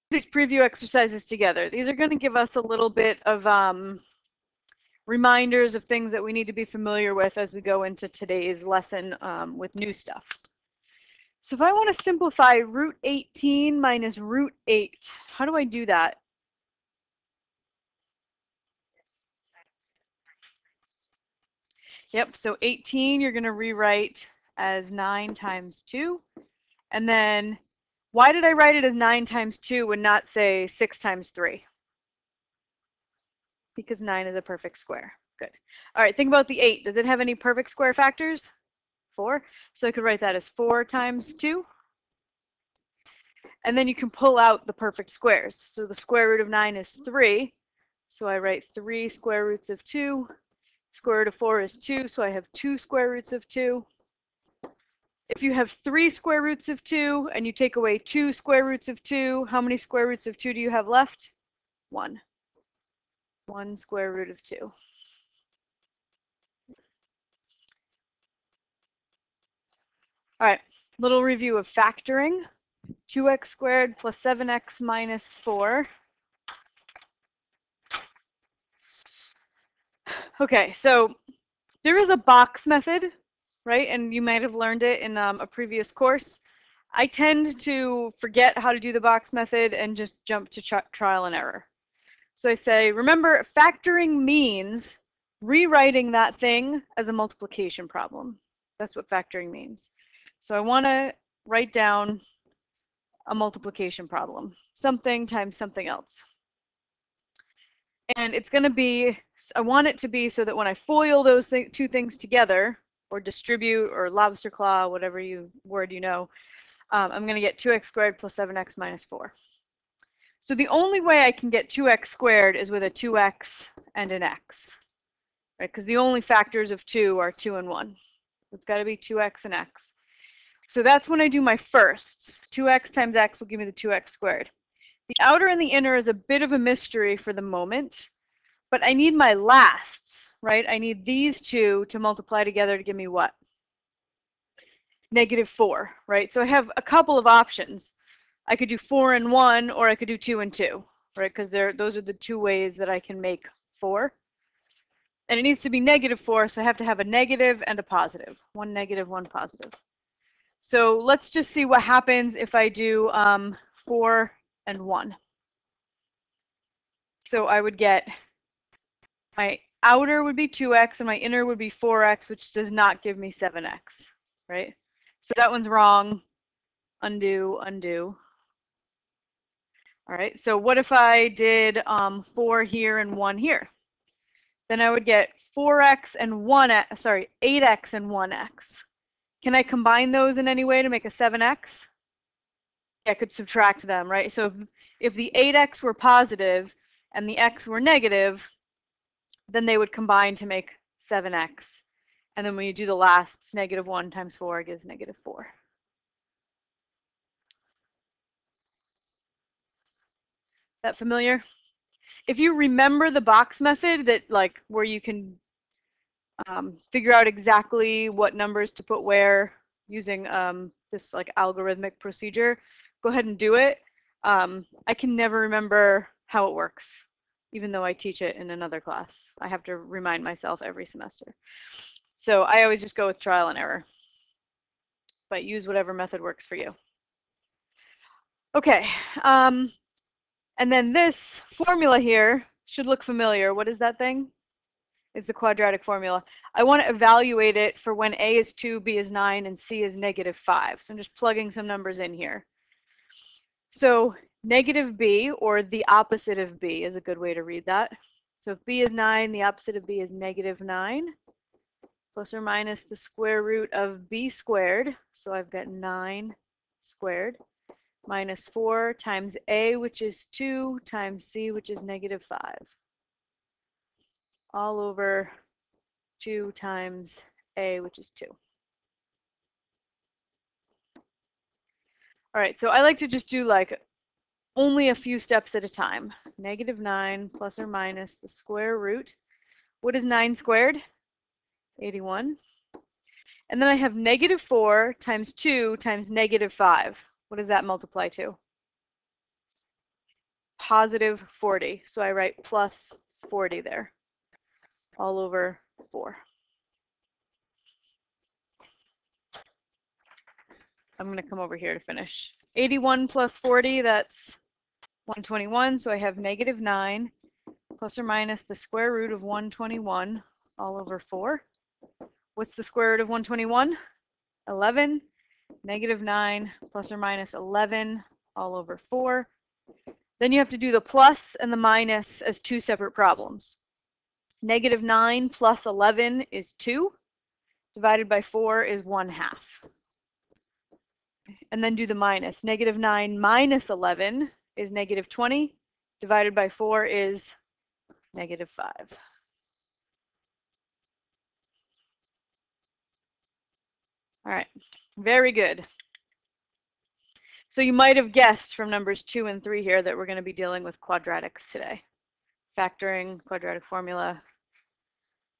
these preview exercises together. These are going to give us a little bit of reminders of things that we need to be familiar with as we go into today's lesson with new stuff. So if I want to simplify root 18 minus root 8, how do I do that? Yep, so 18 you're going to rewrite as 9 times 2. And then why did I write it as 9 times 2 and not say 6 times 3? Because 9 is a perfect square. Good. All right, think about the 8. Does it have any perfect square factors? 4. So I could write that as 4 times 2. And then you can pull out the perfect squares. So the square root of 9 is 3. So I write 3 square roots of 2. Square root of 4 is 2, so I have 2 square roots of 2. If you have 3 square roots of 2 and you take away 2 square roots of 2, how many square roots of 2 do you have left? 1. 1 square root of 2. All right, little review of factoring. 2x squared plus 7x minus 4. Okay, so there is a box method, right? And you might have learned it in a previous course. I tend to forget how to do the box method and just jump to trial and error. So I say, remember, factoring means rewriting that thing as a multiplication problem. That's what factoring means. So I want to write down a multiplication problem, something times something else. And it's going to be, I want it to be so that when I FOIL those two things together, or distribute, or lobster claw, whatever word you know, I'm going to get 2x squared plus 7x minus 4. So the only way I can get 2x squared is with a 2x and an x, right? Because the only factors of 2 are 2 and 1. It's got to be 2x and x. So that's when I do my firsts. 2x times x will give me the 2x squared. The outer and the inner is a bit of a mystery for the moment, but I need my lasts, right? I need these two to multiply together to give me what? -4, right? So I have a couple of options. I could do 4 and 1, or I could do 2 and 2, right? Because those are the two ways that I can make 4. And it needs to be -4, so I have to have a negative and a positive. 1 negative, 1 positive. So let's just see what happens if I do 4 and 1. So I would get, my outer would be 2x and my inner would be 4x, which does not give me 7x, right? So that one's wrong. Undo, undo. All right, so what if I did 4 here and 1 here? Then I would get 4x and 8x and 1x. Can I combine those in any way to make a 7x? I could subtract them, right? So if the 8x were positive and the x were negative, then they would combine to make 7x. And then when you do the lasts, -1 times 4 gives -4. That familiar? If you remember the box method, that like where you can figure out exactly what numbers to put where using this like algorithmic procedure, go ahead and do it. I can never remember how it works, even though I teach it in another class. I have to remind myself every semester. So I always just go with trial and error, but use whatever method works for you. Okay, and then this formula here should look familiar. What is that thing? It's the quadratic formula. I want to evaluate it for when a is 2, b is 9, and c is -5. So I'm just plugging some numbers in here. So -b, or the opposite of b, is a good way to read that. So if b is 9, the opposite of b is -9, plus or minus the square root of b squared. So I've got 9 squared, minus 4 times a, which is 2, times c, which is -5. All over 2 times a, which is 2. All right, so I like to just do like only a few steps at a time. -9 plus or minus the square root. What is 9 squared? 81. And then I have -4 times 2 times -5. What does that multiply to? positive 40. So I write plus 40 there, all over 4. I'm going to come over here to finish. 81 plus 40, that's 121. So I have negative 9 plus or minus the square root of 121 all over 4. What's the square root of 121? 11. Negative 9 plus or minus 11 all over 4. Then you have to do the plus and the minus as two separate problems. Negative 9 plus 11 is 2. Divided by 4 is 1/2. And then do the minus. Negative 9 minus 11 is negative 20. Divided by 4 is negative 5. All right, very good. So you might have guessed from numbers 2 and 3 here that we're going to be dealing with quadratics today. Factoring, quadratic formula,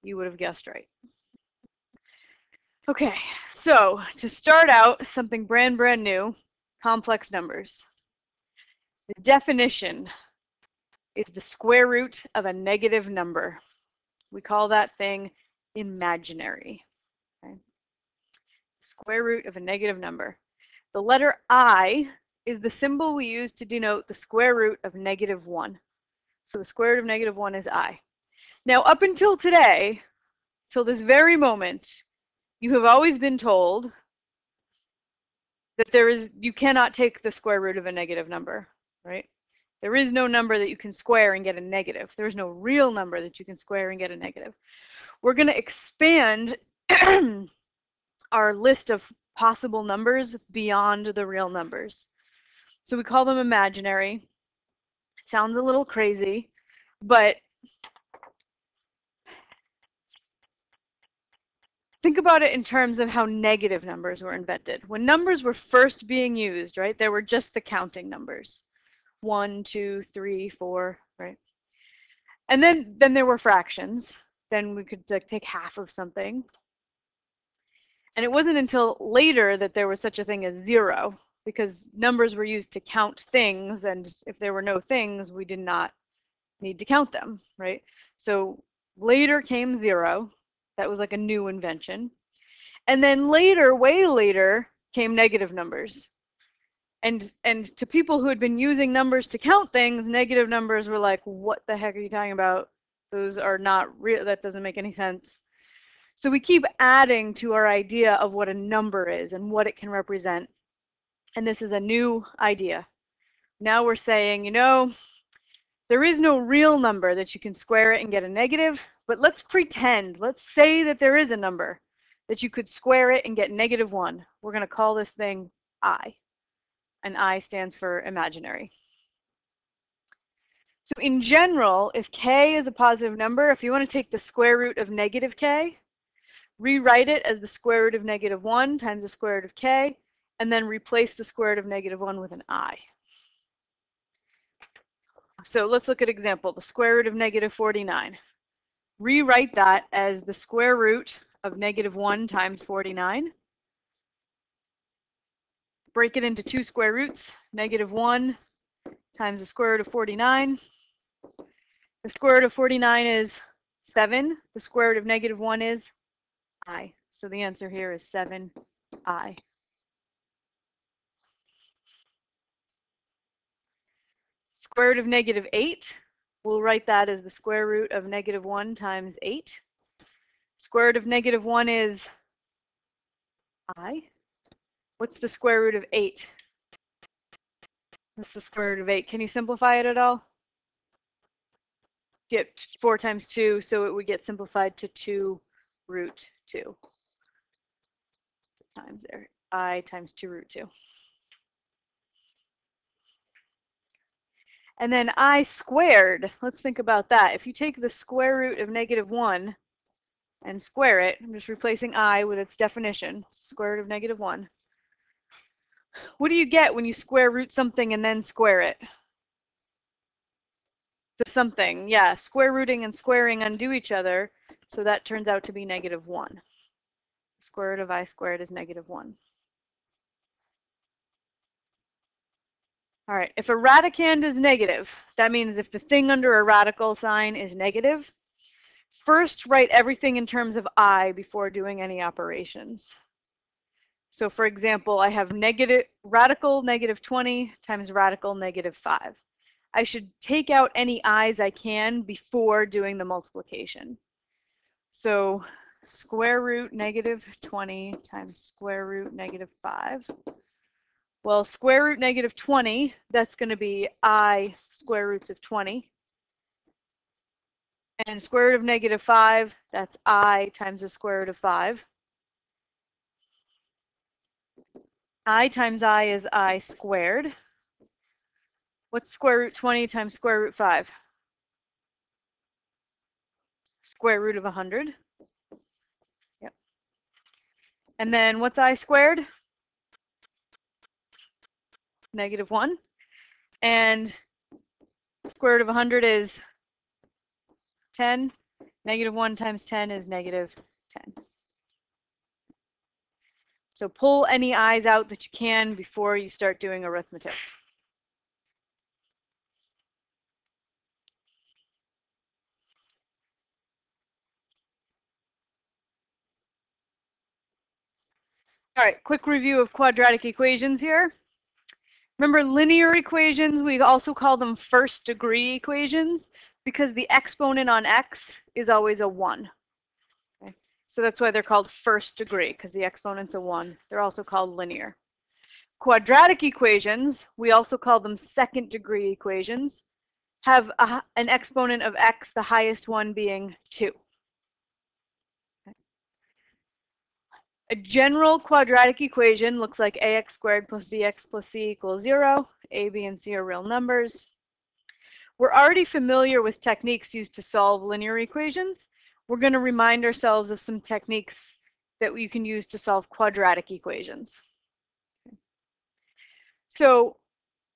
you would have guessed right. Okay, so to start out, something brand new, complex numbers. The definition is the square root of a negative number. We call that thing imaginary. Okay? Square root of a negative number. The letter I is the symbol we use to denote the square root of negative 1. So the square root of negative 1 is I. Now, up until today, till this very moment, you have always been told that you cannot take the square root of a negative number, right? There is no number that you can square and get a negative. There is no real number that you can square and get a negative. We're going to expand our list of possible numbers beyond the real numbers. So we call them imaginary. Sounds a little crazy, but think about it in terms of how negative numbers were invented. When numbers were first being used, right, there were just the counting numbers. 1, 2, 3, 4, right? And then there were fractions. Then we could take half of something. And it wasn't until later that there was such a thing as 0, because numbers were used to count things, and if there were no things, we did not need to count them, right? So later came 0. That was like a new invention. And then later, way later, came negative numbers. And to people who had been using numbers to count things, negative numbers were like, what the heck are you talking about? Those are not real. That doesn't make any sense. So we keep adding to our idea of what a number is and what it can represent. And this is a new idea. Now we're saying, you know, there is no real number that you can square it and get a negative, but let's pretend, let's say that there is a number that you could square it and get negative 1. We're going to call this thing I. And I stands for imaginary. So in general, if k is a positive number, if you want to take the square root of negative k, rewrite it as the square root of negative 1 times the square root of k, and then replace the square root of negative 1 with an I. So let's look at example, the square root of negative 49. Rewrite that as the square root of negative 1 times 49. Break it into two square roots, negative 1 times the square root of 49. The square root of 49 is 7. The square root of negative 1 is I. So the answer here is 7I. Square root of negative 8, we'll write that as the square root of negative 1 times 8. Square root of negative 1 is I. What's the square root of 8? What's the square root of 8? Can you simplify it at all? Get 4 times 2, so it would get simplified to 2 root 2. Times there. I times 2 root 2. And then I squared, let's think about that. If you take the square root of negative 1 and square it, I'm just replacing I with its definition, square root of negative 1. What do you get when you square root something and then square it? The something, yeah, square rooting and squaring undo each other, so that turns out to be negative 1. Square root of I squared is negative 1. All right, if a radicand is negative, that means if the thing under a radical sign is negative, first write everything in terms of I before doing any operations. So for example, I have radical negative 20 times radical negative 5. I should take out any i's I can before doing the multiplication. So square root negative 20 times square root negative 5. Well, square root negative 20, that's going to be I square roots of 20. And square root of negative 5, that's I times the square root of 5. I times I is I squared. What's square root 20 times square root 5? Square root of 100. Yep. And then what's I squared? Negative 1. And square root of 100 is 10. Negative 1 times 10 is negative 10. So pull any i's out that you can before you start doing arithmetic. All right, quick review of quadratic equations here. Remember, linear equations, we also call them first degree equations because the exponent on x is always a 1. Okay? So that's why they're called first degree, because the exponent's a 1. They're also called linear. Quadratic equations, we also call them second degree equations, have an exponent of x, the highest one being 2. A general quadratic equation looks like ax squared plus bx plus c equals 0. A, b, and c are real numbers. We're already familiar with techniques used to solve linear equations. We're going to remind ourselves of some techniques that you can use to solve quadratic equations. So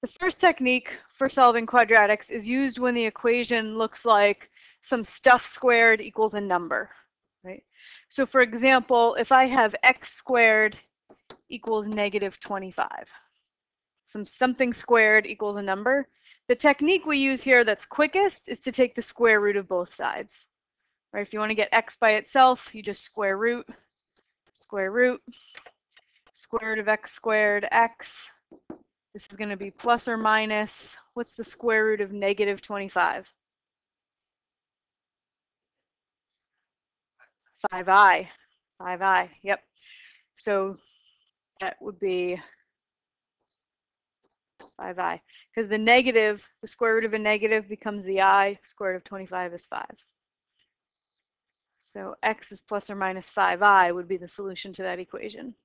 the first technique for solving quadratics is used when the equation looks like some stuff squared equals a number. Right? So for example, if I have x squared equals negative 25, something squared equals a number, the technique we use here that's quickest is to take the square root of both sides. Right? If you want to get x by itself, you just square root, square root of x squared x. This is going to be plus or minus, what's the square root of negative 25? 5i. 5i, yep. So that would be 5i. Because the negative, the square root of a negative becomes the I, square root of 25 is 5. So x is plus or minus 5i would be the solution to that equation.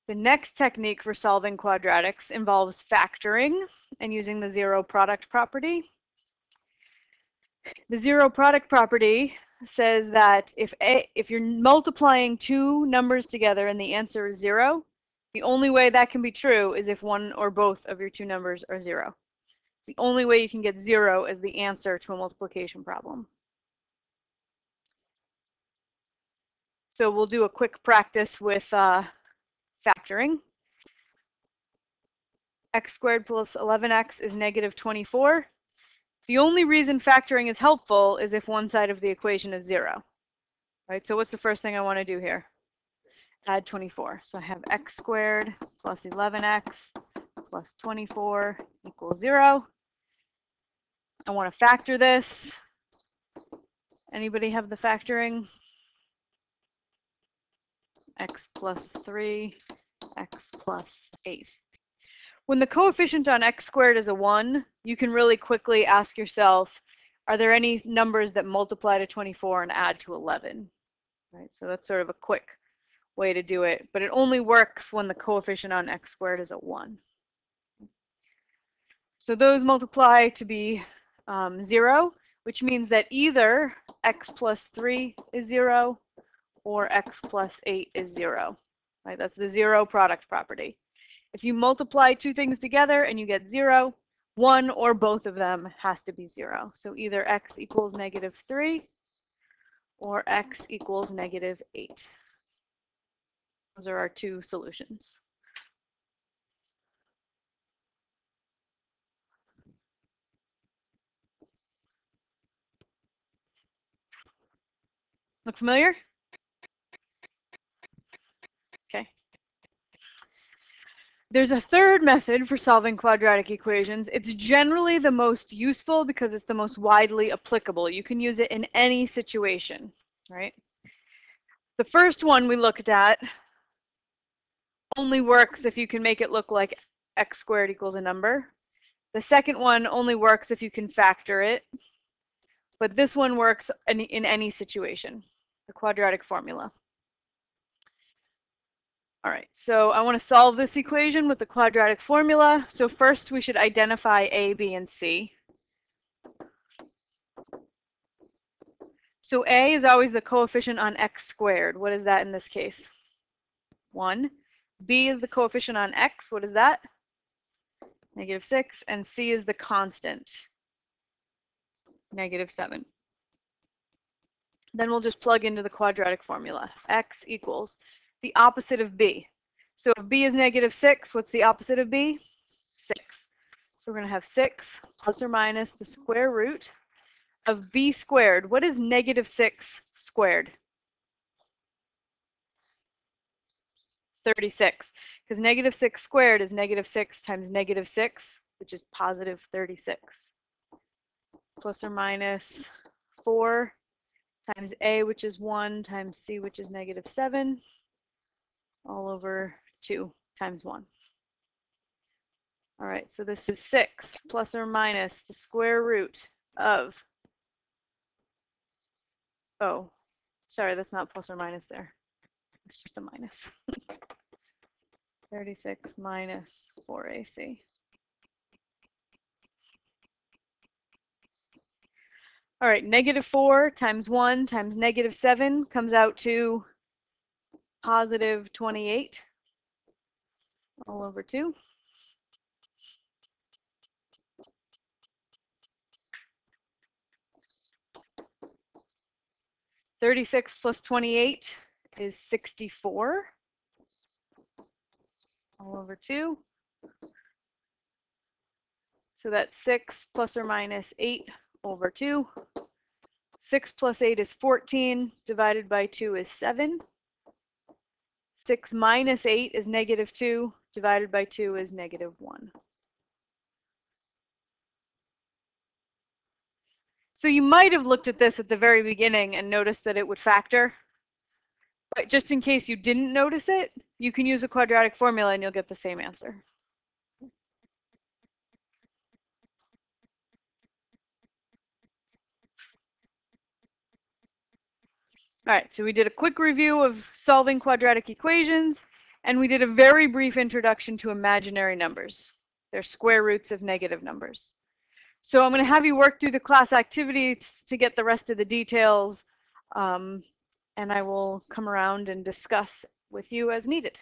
The next technique for solving quadratics involves factoring and using the zero product property. The zero product property says that if you're multiplying two numbers together and the answer is 0, the only way that can be true is if one or both of your two numbers are 0. It's the only way you can get 0 as the answer to a multiplication problem. So we'll do a quick practice with factoring. X squared plus 11x is negative 24. The only reason factoring is helpful is if one side of the equation is 0. Right? So what's the first thing I want to do here? Add 24. So I have x squared plus 11x plus 24 equals 0. I want to factor this. Anybody have the factoring? X plus 3, x plus 8. When the coefficient on x squared is a 1, you can really quickly ask yourself, are there any numbers that multiply to 24 and add to 11? Right? So that's sort of a quick way to do it, but it only works when the coefficient on x squared is a 1. So those multiply to be 0, which means that either x plus 3 is 0 or x plus 8 is 0. Right? That's the zero product property. If you multiply two things together and you get 0, one or both of them has to be 0. So either x equals negative 3 or x equals negative 8. Those are our two solutions. Look familiar? Okay. There's a third method for solving quadratic equations. It's generally the most useful because it's the most widely applicable. You can use it in any situation, right? The first one we looked at only works if you can make it look like x squared equals a number. The second one only works if you can factor it. But this one works in any situation, the quadratic formula. All right, so I want to solve this equation with the quadratic formula. So first we should identify a, b, and c. So a is always the coefficient on x squared. What is that in this case? 1. B is the coefficient on x. What is that? -6. And c is the constant, -7. Then we'll just plug into the quadratic formula. X equals the opposite of b. So if b is -6, what's the opposite of b? 6. So we're going to have 6 plus or minus the square root of b squared. What is -6 squared? 36. Because -6 squared is -6 times -6, which is positive 36. Plus or minus 4 times a, which is 1, times c, which is -7, all over 2 times 1. All right, so this is 6 plus or minus the square root of, oh, sorry, that's not plus or minus there. It's just a minus. 36 minus 4ac. All right, -4 times 1 times -7 comes out to positive 28 all over 2. (36 plus 28 is 64 all over 2. So that's 6 plus or minus 8 over 2. 6 plus 8 is 14, divided by 2 is 7. 6 minus 8 is -2, divided by 2 is -1. So you might have looked at this at the very beginning and noticed that it would factor. But just in case you didn't notice it, you can use a quadratic formula and you'll get the same answer. All right, so we did a quick review of solving quadratic equations, and we did a very brief introduction to imaginary numbers. They're square roots of negative numbers. So I'm going to have you work through the class activity to get the rest of the details, and I will come around and discuss with you as needed.